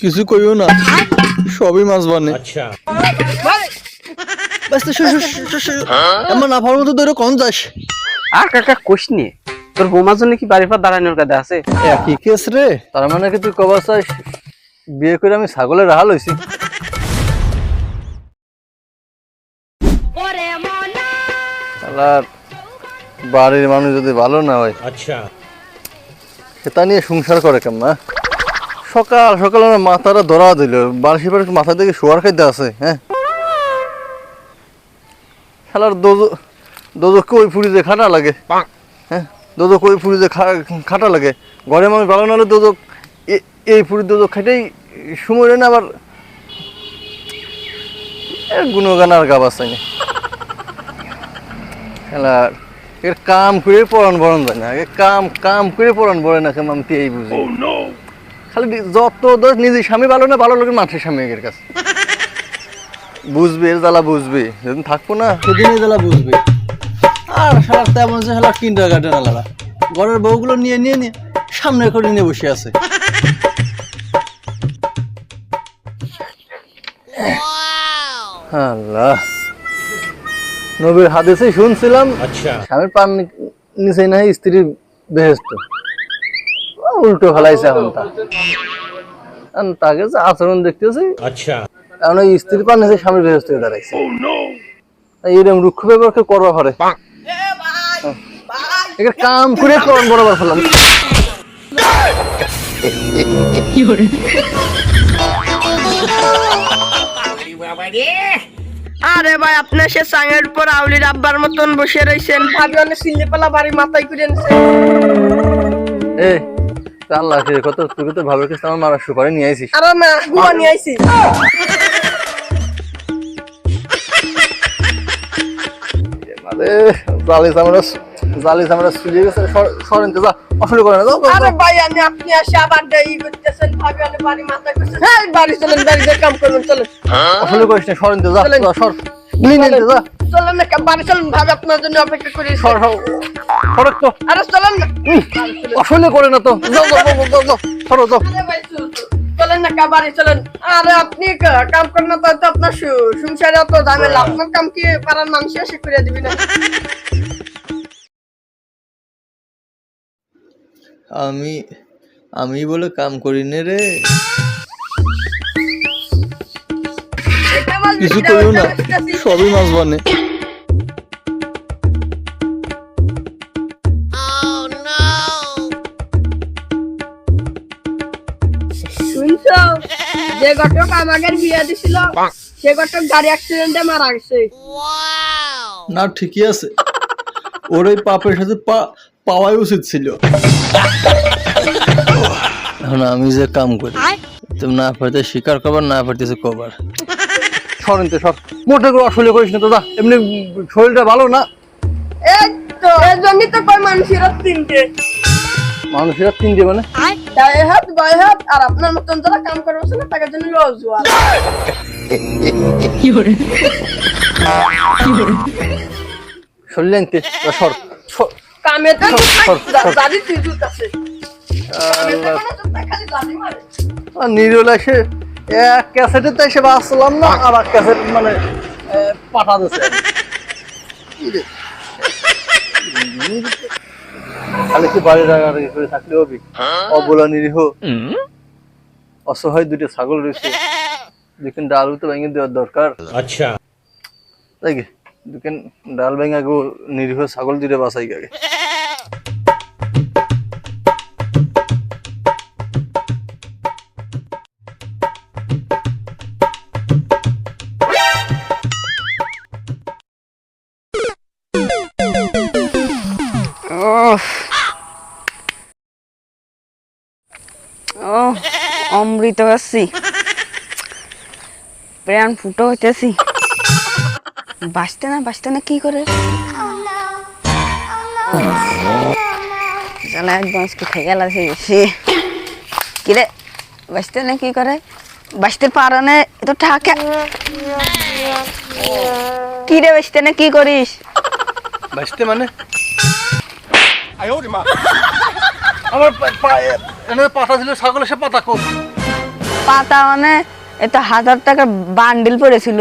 কিছু কইও না, সবই মাছ বানে। আচ্ছা এমন না ভালো মতো ধরে কোন যাস? আর কাকা কোশ নিয়ে তোর বৌমার জন্য কি বাড়ির পর দাঁড়ানোর কাছে আছে? কি কেস রে? তার মানে কি তুই কবার চাস বিয়ে করে আমি ছাগলের রাহাল হইছি? বাড়ির মানুষ যদি ভালো না হয়, আচ্ছা সেটা নিয়ে সংসার করে কেমন? সকাল সকাল আমার মাথাটা ধরা দিল, বাড়ি বাড়ি মাথা থেকে শোয়ার খাইতে আছে। হ্যাঁ, খেলার দোজককে ওই ফুড়িতে খাটা লাগে। হ্যাঁ, দোজক ওই ফুড়িতে খাটা লাগে। ঘরে মানুষ ভালো না হলে দোজক এই ফুড়ির দোজক খাইতেই সময় না। আবার গুণগান আর গাবাস চাই না। খেলার এর কাম করে পড়ান বরণ যায় না, কাম করে পড়ান বলে না কেমন আমি এই বুঝি। খালি যত দোষ নিজের স্বামী ভালো না, ভালো লোকের মানুষের স্বামী এর কাছে বুঝবে, এর জ্বালা বুঝবে। যেদিন থাকবো না সেদিন এই জ্বালা বুঝবে। আর সারা তেমন যে হেলা কিন্ডার গার্ডেন আলাদা ঘরের বউগুলো নিয়ে সামনে করে নিয়ে বসে আছে। আল্লাহ, নবীর হাদিসে শুনছিলাম, স্বামীর পান নিচে নাই স্ত্রীর বেহেশত। উল্টো ফেলাইছে এখন তাকে যে আচরণ দেখতেছি, এখন ওই স্ত্রীর পান নিচে স্বামীর বেহেশত হয়ে দাঁড়াইছে। এরকম রুক্ষ ব্যবহার করবা পারে? কাম করে করন বরাবর ফেলাম। আরে ভাই, আপনার সে সাঙের উপর আউলির আব্বার মতন বসে রয়েছেন, ভাবি অনেক সিল্লে পালা বাড়ি মাথায় করে নিছেন। আল্লাহ কত তুই তো ভাবের কাছে আমার মারা সুপারি নিয়ে আইছিস? আরে না, গুয়া নিয়ে আইছি। জালিস আমরা সুলিয়ে গেছে। সরেন তো, যা অসুবিধা করে না। আরে ভাই, আপনি আসে আবার ই করতেছেন, ভাবি অনেক বাড়ি মাথায় করছেন। হ্যাঁ, বাড়ি চলেন, বাড়িতে কাম করবেন, চলেন। অসুবিধা করিস না, সরেন তো, যা সর। চলেন না, বাড়ি চলেন, ভাবি আপনার জন্য অপেক্ষা করি। সরক তো। আরে চলেন না, অসুবিধা করে না তো, যাও সরো যাও। চলেন না, বাড়ি চলেন। আরে আপনি কাম করেন না তো আপনার সংসারে অত ঝামেলা, আপনার কাম কি পাড়ার মানুষ এসে করে দিবি না? আমি বলে কাম করি নে রে। কিছু করিও না, সবই মাছ বানে। শুনছো, যে ঘটক আমাকে বিয়ে দিছিল সে ঘটক গাড়ি অ্যাক্সিডেন্টে মারা গেছে। না, ঠিকই আছে, ওর এই পাপের সাথে পাওয়াই উচিত ছিল। এখন আমি যে কাম করি, তুমি না পারতে স্বীকার করবার, না পারতেছে কবার। সরেন তো, সর। মোটে করে অসুবিধা করিস না তো, এমনি শরীরটা ভালো না। এই তো এর জন্যই তো কই মানুষের তিনটে মানে ডায়ে হাত বাই হাত, আর আপনার মতন যারা কাম করছে না তাদের জন্য লজ্জা। শরীর আনতে সর। কামে তো দাদি তিজুত আছে, নিরল এসে এক ক্যাসেটে তো এসে বাঁচলাম না, আবার ক্যাসেট মানে পাঠা দিচ্ছে। খালি কি বাড়ি রাগারাগি করে থাকলে হবে? অবলা নিরীহ অসহায় দুটো ছাগল রয়েছে, দুখান ডাল তো ভেঙে দেওয়ার দরকার। আচ্ছা, তাই কি দুখান ডাল ভেঙে গো, নিরীহ ছাগল দুটো বাঁচাই গে। অমৃত আছি, প্রাণ ফুটো হইতেছি। বাঁচতে না কি করে একদম খেয়ে গেল সে। কিরে বাঁচতে না কি করে? বাঁচতে পারো না তো ঠাকে। কিরে বাঁচতে না কি করিস? বাঁচতে মানে আমার পায়ে এনে পাতা ছিল ছাগল এসে পাতা কো পাতা মানে এটা 1000 টাকার বান্ডিল পড়েছিল।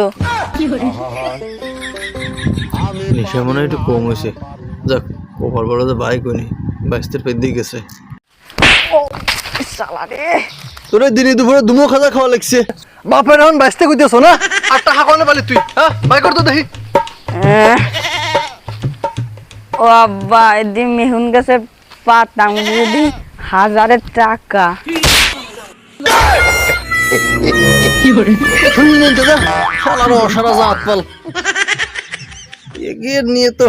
নিশা মনে হয় একটু কম হয়েছে। যাক কপাল বড় যে বাইক হয়নি, বাইশটার পেট দিয়ে গেছে। শালা রে তোরে দিনে দুপুরে দুমো খাজা খাওয়া লাগছে। বাপের এখন বাইশতে কইতেছ না, আর টাকা কোনে পালি তুই? হ্যাঁ বাইক তো দেখি। ও আব্বা এদিন মেহুন গাছের পাতা যদি 1000 টাকা। শুনলেন তো না, শালার অসারা জাত পাল এগিয়ে নিয়ে তো।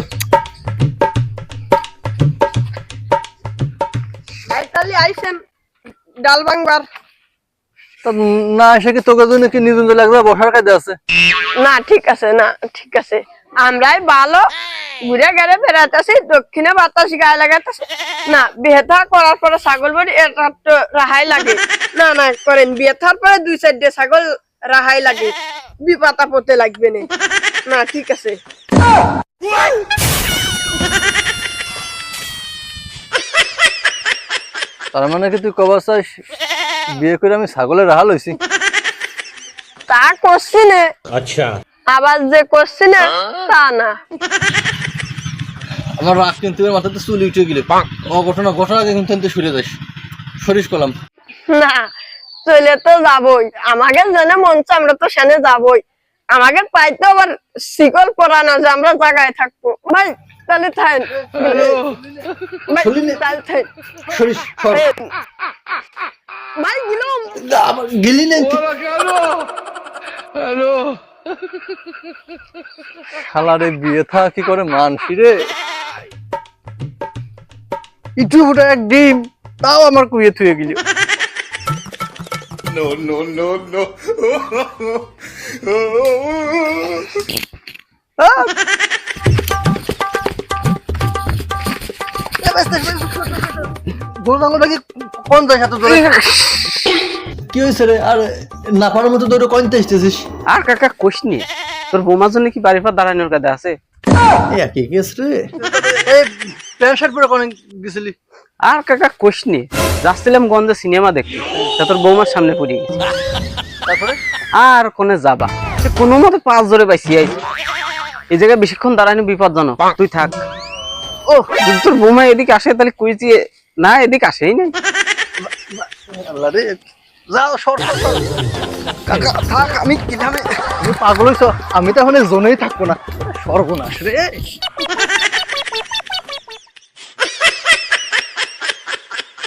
তাহলে আইসেন ডাল ভাঙবার। তা না এসে কি তোকে জন্য কি নিজন লাগবে বসার কাজে আছে? না ঠিক আছে, না ঠিক আছে, আমরাই ভালো ঘুরে গেলে বেড়াতেছি, দক্ষিণে বাতাস গায়ে লাগাতেছি। না বিয়েথা করার পরে ছাগল বাড়ি এটা তো রাহাই লাগে। না না করেন, বিয়েথার পরে 2-4 ছাগল রাহাই লাগে, বিপাতা পড়তে লাগবে না। না ঠিক আছে। তার মানে কি তুই কবার চাস বিয়ে করে আমি ছাগলের রাহাল হইছি? তা করছি না, अच्छा আবার যে করছি না তা না। আমার রাগ কিন্তু এর মাথাতে চুল উঠে গেলে অঘটনা ঘটনাকে কিন্তু এনতে সরে যাস, সরিস কলাম। না চলে তো যাবই, আমাকে জেনে মন চায় আমরা তো সেনে যাবই। আমাকে পাইতো আবার শিকল পরানো যে আমরা জায়গায় থাকবো। ভাই তাহলে থাকেন, ভাই তাহলে থাকেন। সরিস সর। ভাই গেলাম। আবার গেলি না শালারে বিয়ে থা কি করে মানসি রে, ইটু ফুটা এক ডিম তাও আমার কুয়ে থুয়ে গেল। no no no no কোন যায় সাথে তোরে? কি হয়েছে রে? আর না পারার মতো তোর কইতে আসতেছিস? আর কাকা কোষ নিয়ে তোর বোমার জন্য কি বাড়ির পর দাঁড়ানোর কাছে আছে? একই কেস রে। এই প্যান্ট শার্ট পরে কোন গেছিলি? আর কাকা কোষ নিয়ে যাচ্ছিলাম গঞ্জে সিনেমা দেখতে, তা তোর বৌমার সামনে পড়ি গেছে। তারপরে আর কোনে যাবা, সে কোনো মতে 5 জোরে পাইছি আইছি। এই জায়গায় বেশিক্ষণ দাঁড়ানো বিপজ্জনক, তুই থাক। ও যদি তোর বৌমা এদিকে আসে তাহলে কুইছি না, এদিকে আসেই নাই। আল্লাহ রে, যাও সর সর সর। কাকা থাক, আমি কি আমি পাগল হইছ, আমি তো এখন জোনেই থাকবো না। সর্বনাশ রে।